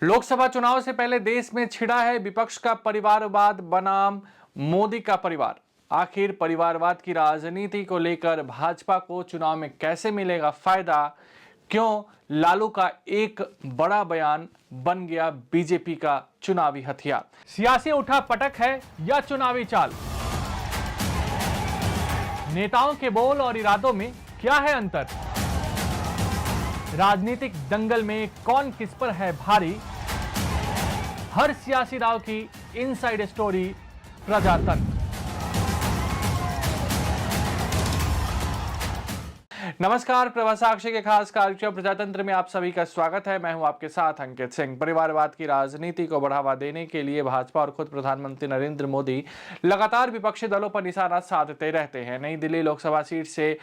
लोकसभा चुनाव से पहले देश में छिड़ा है विपक्ष का परिवारवाद बनाम मोदी का परिवार। आखिर परिवारवाद की राजनीति को लेकर भाजपा को चुनाव में कैसे मिलेगा फायदा? क्यों लालू का एक बड़ा बयान बन गया बीजेपी का चुनावी हथियार? सियासी उठापटक है या चुनावी चाल? नेताओं के बोल और इरादों में क्या है अंतर? राजनीतिक दंगल में कौन किस पर है भारी? हर सियासी दांव की इनसाइड स्टोरी प्रजातंत्र। नमस्कार, प्रभा साक्षी के खास कार्यक्रम प्रजातंत्र में आप सभी का स्वागत है। मैं हूं आपके साथ अंकित सिंह। परिवारवाद की राजनीति को बढ़ावा देने के लिए भाजपा और खुद प्रधानमंत्री नरेंद्र मोदी लगातार विपक्षी दलों पर निशाना साधते रहते हैं। नई दिल्ली लोकसभा सीट से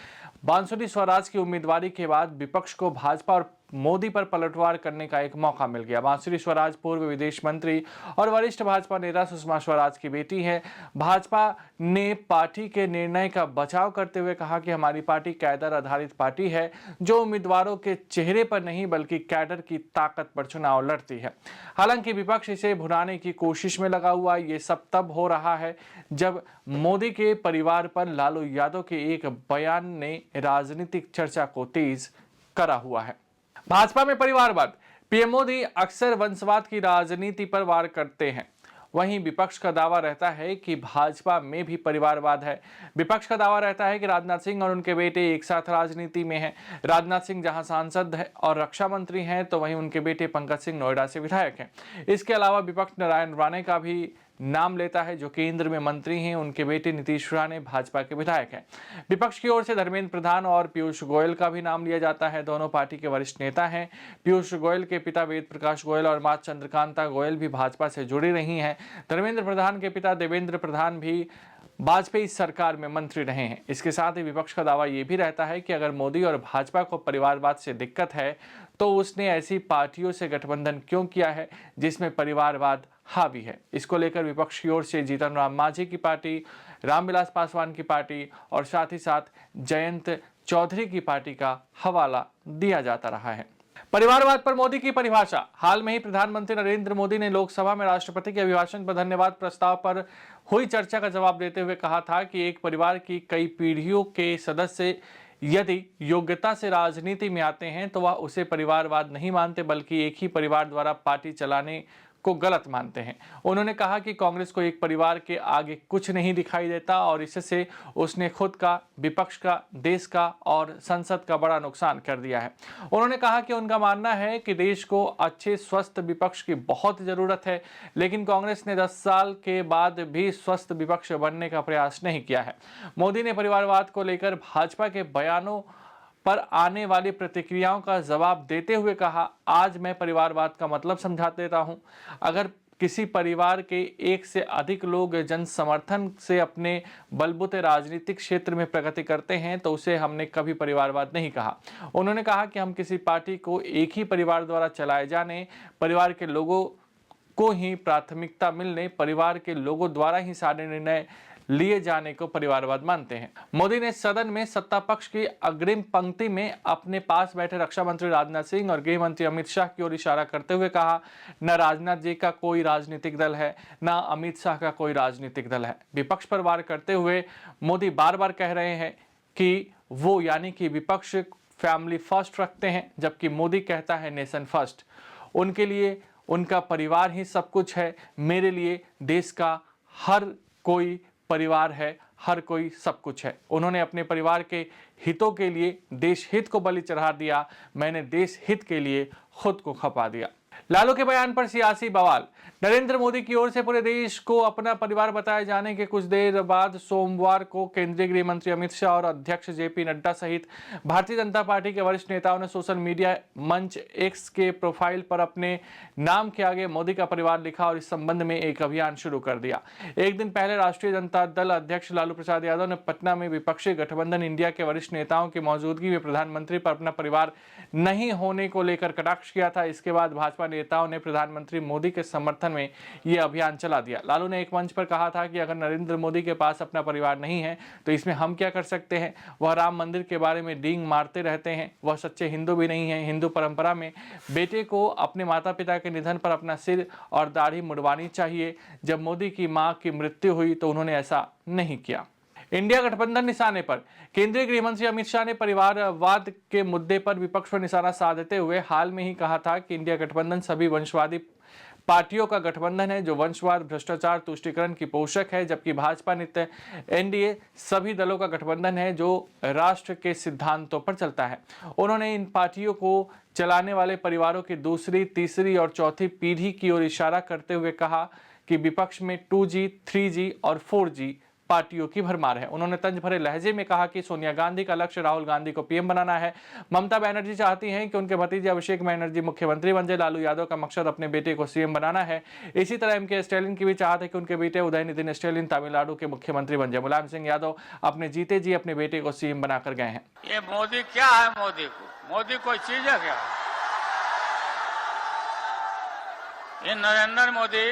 बांसुरी स्वराज की उम्मीदवारी के बाद विपक्ष को भाजपा और मोदी पर पलटवार करने का एक मौका मिल गया। बांसुरी स्वराज पूर्व विदेश मंत्री और वरिष्ठ भाजपा नेता सुषमा स्वराज की बेटी है। भाजपा ने पार्टी के निर्णय का बचाव करते हुए कहा कि हमारी पार्टी कैडर आधारित पार्टी है जो उम्मीदवारों के चेहरे पर नहीं बल्कि कैडर की ताकत पर चुनाव लड़ती है। हालांकि विपक्ष इसे भुनाने की कोशिश में लगा हुआ। ये सब तब हो रहा है जब मोदी के परिवार पर लालू यादव के एक बयान ने राजनीतिक चर्चा को तेज करा हुआ है। भाजपा में परिवारवाद। पीएम मोदी अक्सर वंशवाद की राजनीति पर वार करते हैं। वहीं विपक्ष का दावा रहता है कि भाजपा में भी परिवारवाद है। विपक्ष का दावा रहता है कि राजनाथ सिंह और उनके बेटे एक साथ राजनीति में हैं। राजनाथ सिंह जहां सांसद है और रक्षा मंत्री हैं, तो वहीं उनके बेटे पंकज सिंह नोएडा से विधायक हैं। इसके अलावा विपक्ष नारायण राणे का भी नाम लेता है जो केंद्र में मंत्री हैं। उनके बेटे नीतीश राणे भाजपा के विधायक हैं। विपक्ष की ओर से धर्मेंद्र प्रधान और पीयूष गोयल का भी नाम लिया जाता है। दोनों पार्टी के वरिष्ठ नेता हैं। पीयूष गोयल के पिता वेद प्रकाश गोयल और मां चंद्रकांता गोयल भी भाजपा से जुड़ी रही हैं। धर्मेंद्र प्रधान के पिता देवेंद्र प्रधान भी वाजपेयी सरकार में मंत्री रहे हैं। इसके साथ ही विपक्ष का दावा यह भी रहता है कि अगर मोदी और भाजपा को परिवारवाद से दिक्कत है तो उसने ऐसी पार्टियों से गठबंधन क्यों किया है जिसमें परिवारवाद हावी है। इसको लेकर विपक्ष की ओर से जीतन राम मांझी की पार्टी, रामविलास पासवान की पार्टी और साथ ही साथ जयंत चौधरी की पार्टी का हवाला दिया जाता रहा है। परिवारवाद पर मोदी की परिभाषा। हाल में ही प्रधानमंत्री नरेंद्र मोदी ने लोकसभा में राष्ट्रपति के अभिभाषण पर धन्यवाद प्रस्ताव पर हुई चर्चा का जवाब देते हुए कहा था कि एक परिवार की कई पीढ़ियों के सदस्य यदि योग्यता से राजनीति में आते हैं तो वह उसे परिवारवाद नहीं मानते बल्कि एक ही परिवार द्वारा पार्टी चलाने को गलत मानते हैं। उन्होंने कहा कि कांग्रेस को एक परिवार के आगे कुछ नहीं दिखाई देता और इससे उसने खुद का, विपक्ष का, देश का और संसद का बड़ा नुकसान कर दिया है। उन्होंने कहा कि उनका मानना है कि देश को अच्छे स्वस्थ विपक्ष की बहुत जरूरत है, लेकिन कांग्रेस ने 10 साल के बाद भी स्वस्थ विपक्ष बनने का प्रयास नहीं किया है। मोदी ने परिवारवाद को लेकर भाजपा के बयानों पर आने वाली प्रतिक्रियाओं का जवाब देते हुए कहा, आज मैं परिवारवाद का मतलब समझा देता हूं। अगर किसी परिवार के एक से अधिक लोग जन समर्थन से अपने बलबूते राजनीतिक क्षेत्र में प्रगति करते हैं तो उसे हमने कभी परिवारवाद नहीं कहा। उन्होंने कहा कि हम किसी पार्टी को एक ही परिवार द्वारा चलाए जाने, परिवार के लोगों को ही प्राथमिकता मिलने, परिवार के लोगों द्वारा ही सारे निर्णय लिए जाने को परिवारवाद मानते हैं। मोदी ने सदन में सत्ता पक्ष की अग्रिम पंक्ति में अपने पास बैठे रक्षा मंत्री राजनाथ सिंह और गृह मंत्री अमित शाह की ओर इशारा करते हुए कहा, न राजनाथ जी का कोई राजनीतिक दल है, न अमित शाह का कोई राजनीतिक दल है। विपक्ष पर वार करते हुए मोदी बार बार कह रहे हैं कि वो यानी कि विपक्ष फैमिली फर्स्ट रखते हैं, जबकि मोदी कहता है नेशन फर्स्ट। उनके लिए उनका परिवार ही सब कुछ है। मेरे लिए देश का हर कोई परिवार है, हर कोई सब कुछ है। उन्होंने अपने परिवार के हितों के लिए देश हित को बलि चढ़ा दिया। मैंने देश हित के लिए खुद को खपा दिया। लालू के बयान पर सियासी बवाल। नरेंद्र मोदी की ओर से पूरे देश को अपना परिवार बताए जाने के कुछ देर बाद सोमवार को केंद्रीय गृह मंत्री अमित शाह और अध्यक्ष जेपी नड्डा सहित भारतीय जनता पार्टी के वरिष्ठ नेताओं ने सोशल मीडिया मंच एक्स के प्रोफाइल पर अपने नाम के आगे मोदी का परिवार लिखा और इस संबंध में एक अभियान शुरू कर दिया। एक दिन पहले राष्ट्रीय जनता दल अध्यक्ष लालू प्रसाद यादव ने पटना में विपक्षी गठबंधन इंडिया के वरिष्ठ नेताओं की मौजूदगी में प्रधानमंत्री पर अपना परिवार नहीं होने को लेकर कटाक्ष किया था। इसके बाद भाजपा नेताओं ने प्रधानमंत्री मोदी के समर्थन में ये अभियान चला दिया। लालू ने एक मंच पर कहा था कि अगर नरेंद्र मोदी के पास अपना परिवार नहीं है तो इसमें हम क्या कर सकते हैं। वह राम मंदिर के बारे में डींग मारते रहते हैं, वह सच्चे हिंदू भी नहीं है। हिंदू परंपरा में बेटे को अपने माता पिता के निधन पर अपना सिर और दाढ़ी मुंडवानी चाहिए। जब मोदी की मां की मृत्यु हुई तो उन्होंने ऐसा नहीं किया। इंडिया गठबंधन निशाने पर केंद्रीय गृह मंत्री अमित शाह ने परिवारवाद के मुद्दे पर विपक्ष पर निशाना साधते हुए हाल में ही कहा था कि इंडिया गठबंधन सभी वंशवादी पार्टियों का गठबंधन है जो वंशवाद, भ्रष्टाचार, तुष्टीकरण की पोषक है, जबकि भाजपा नित्य एनडीए सभी दलों का गठबंधन है जो राष्ट्र के सिद्धांतों पर चलता है। उन्होंने इन पार्टियों को चलाने वाले परिवारों की दूसरी, तीसरी और चौथी पीढ़ी की ओर इशारा करते हुए कहा कि विपक्ष में 2G, 3G और 4G पार्टियों की भरमार है। उन्होंने तंज भरे लहजे में कहा कि सोनिया गांधी का लक्ष्य राहुल गांधी को पीएम बनाना है। ममता बनर्जी चाहती हैं कि उनके भतीजे अभिषेक बनर्जी मुख्यमंत्री बन जाए। लालू यादव का मकसद अपने बेटे को सीएम बनाना है। इसी तरह एमके स्टालिन की भी चाहत है कि उनके बेटे उदयनिधि स्टालिन तमिलनाडु के मुख्यमंत्री बन जाए। मुलायम सिंह यादव अपने जीते जी अपने बेटे को सीएम बनाकर गए हैं। ये मोदी क्या है? मोदी कोई चीज है क्या? ये नरेंद्र मोदी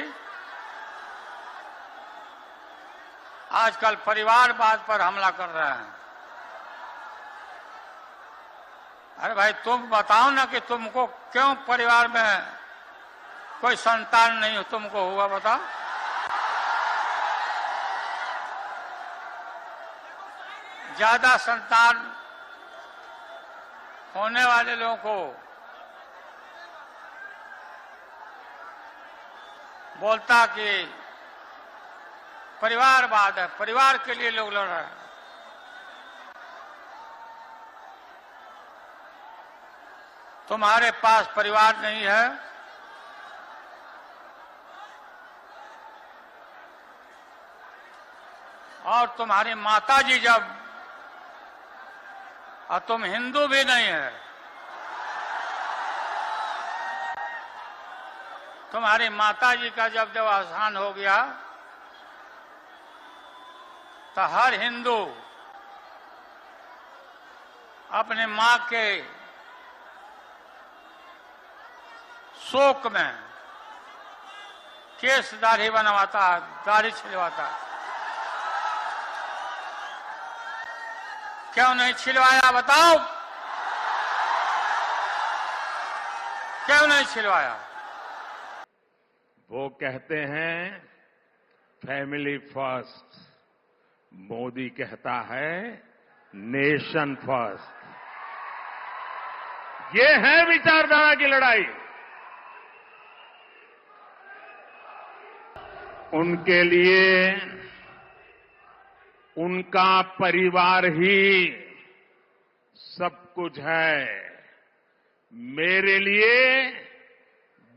आजकल परिवारवाद पर हमला कर रहे हैं। अरे भाई तुम बताओ ना कि तुमको क्यों परिवार में कोई संतान नहीं तुमको हुआ, बताओ। ज्यादा संतान होने वाले लोगों को बोलता कि परिवारवाद है, परिवार के लिए लोग लड़ रहे हैं। तुम्हारे पास परिवार नहीं है, और तुम्हारी माताजी जब, और तुम हिंदू भी नहीं है, तुम्हारी माताजी का जब अवसान हो गया तो हर हिंदू अपने मां के शोक में केस दाढ़ी बनवाता है, दाढ़ी छिलवाता है। क्यों नहीं छिलवाया बताओ? क्यों नहीं छिलवाया? वो कहते हैं फैमिली फर्स्ट, मोदी कहता है नेशन फर्स्ट। ये है विचारधारा की लड़ाई। उनके लिए उनका परिवार ही सब कुछ है। मेरे लिए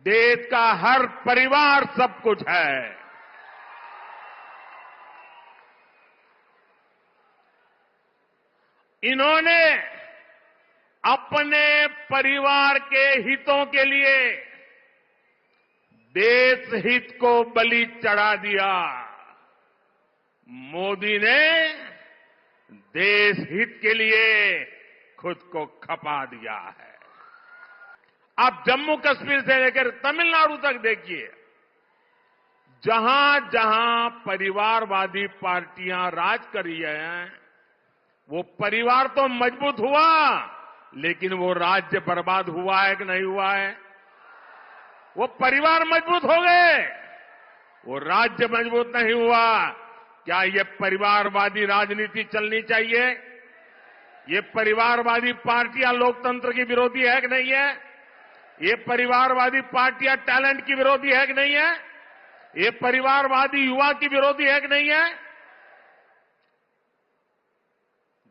देश का हर परिवार सब कुछ है। इन्होंने अपने परिवार के हितों के लिए देश हित को बलि चढ़ा दिया। मोदी ने देश हित के लिए खुद को खपा दिया है। आप जम्मू कश्मीर से लेकर तमिलनाडु तक देखिए, जहां जहां परिवारवादी पार्टियां राज कर रही हैं, वो परिवार तो मजबूत हुआ, लेकिन वो राज्य बर्बाद हुआ है कि नहीं हुआ है? वो परिवार मजबूत हो गए, वो राज्य मजबूत नहीं हुआ। क्या ये परिवारवादी राजनीति चलनी चाहिए? ये परिवारवादी पार्टियां लोकतंत्र की विरोधी है कि नहीं है? ये परिवारवादी पार्टियां टैलेंट की विरोधी है कि नहीं है? ये परिवारवादी युवा की विरोधी है कि नहीं है?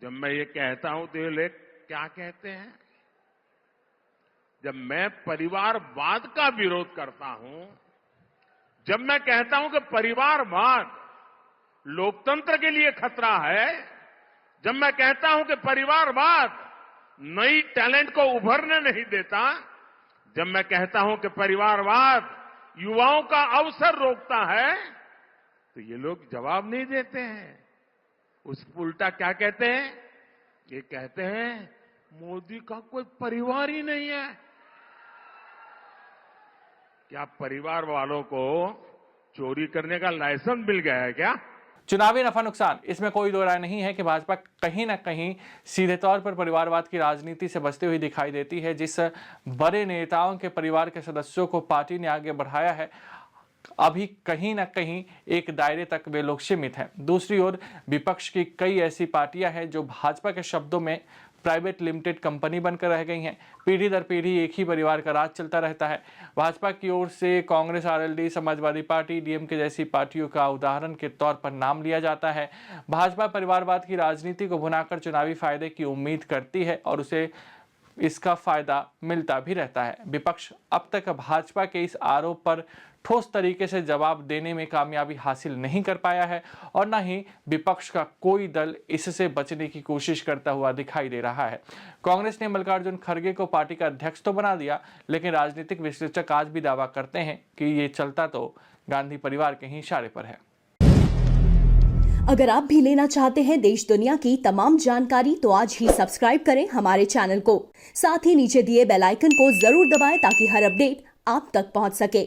जब मैं ये कहता हूं तो ये लोग क्या कहते हैं? जब मैं परिवारवाद का विरोध करता हूं, जब मैं कहता हूं कि परिवारवाद लोकतंत्र के लिए खतरा है, जब मैं कहता हूं कि परिवारवाद नई टैलेंट को उभरने नहीं देता, जब मैं कहता हूं कि परिवारवाद युवाओं का अवसर रोकता है, तो ये लोग जवाब नहीं देते हैं। उस उल्टा क्या कहते हैं? ये कहते हैं मोदी का कोई परिवार ही नहीं है। क्या परिवार वालों को चोरी करने का लाइसेंस मिल गया है क्या? चुनावी नफा नुकसान, इसमें कोई दो राय नहीं है कि भाजपा कहीं ना कहीं सीधे तौर पर परिवारवाद की राजनीति से बचती हुई दिखाई देती है। जिस बड़े नेताओं के परिवार के सदस्यों को पार्टी ने आगे बढ़ाया है, अभी कहीं ना कहीं एक दायरे तक वे लोग सीमित हैं। दूसरी ओर विपक्ष की कई ऐसी पार्टियां हैं जो भाजपा के शब्दों में प्राइवेट लिमिटेड कंपनी बनकर रह गई हैं। पीढ़ी दर पीढ़ी एक ही परिवार का राज चलता रहता है। भाजपा की ओर से Congress, RLD, Samajwadi party, DMK जैसी पार्टियों का उदाहरण के तौर पर नाम लिया जाता है। भाजपा परिवारवाद की राजनीति को भुनाकर चुनावी फायदे की उम्मीद करती है और उसे इसका फायदा मिलता भी रहता है। विपक्ष अब तक भाजपा के इस आरोप पर ठोस तरीके से जवाब देने में कामयाबी हासिल नहीं कर पाया है और न ही विपक्ष का कोई दल इससे बचने की कोशिश करता हुआ दिखाई दे रहा है। कांग्रेस ने मल्लिकार्जुन खड़गे को पार्टी का अध्यक्ष तो बना दिया, लेकिन राजनीतिक विश्लेषक आज भी दावा करते हैं कि ये चलता तो गांधी परिवार के ही इशारे पर है। अगर आप भी लेना चाहते हैं देश दुनिया की तमाम जानकारी तो आज ही सब्सक्राइब करें हमारे चैनल को। साथ ही नीचे दिए बेल आइकन को जरूर दबाएं ताकि हर अपडेट आप तक पहुंच सके।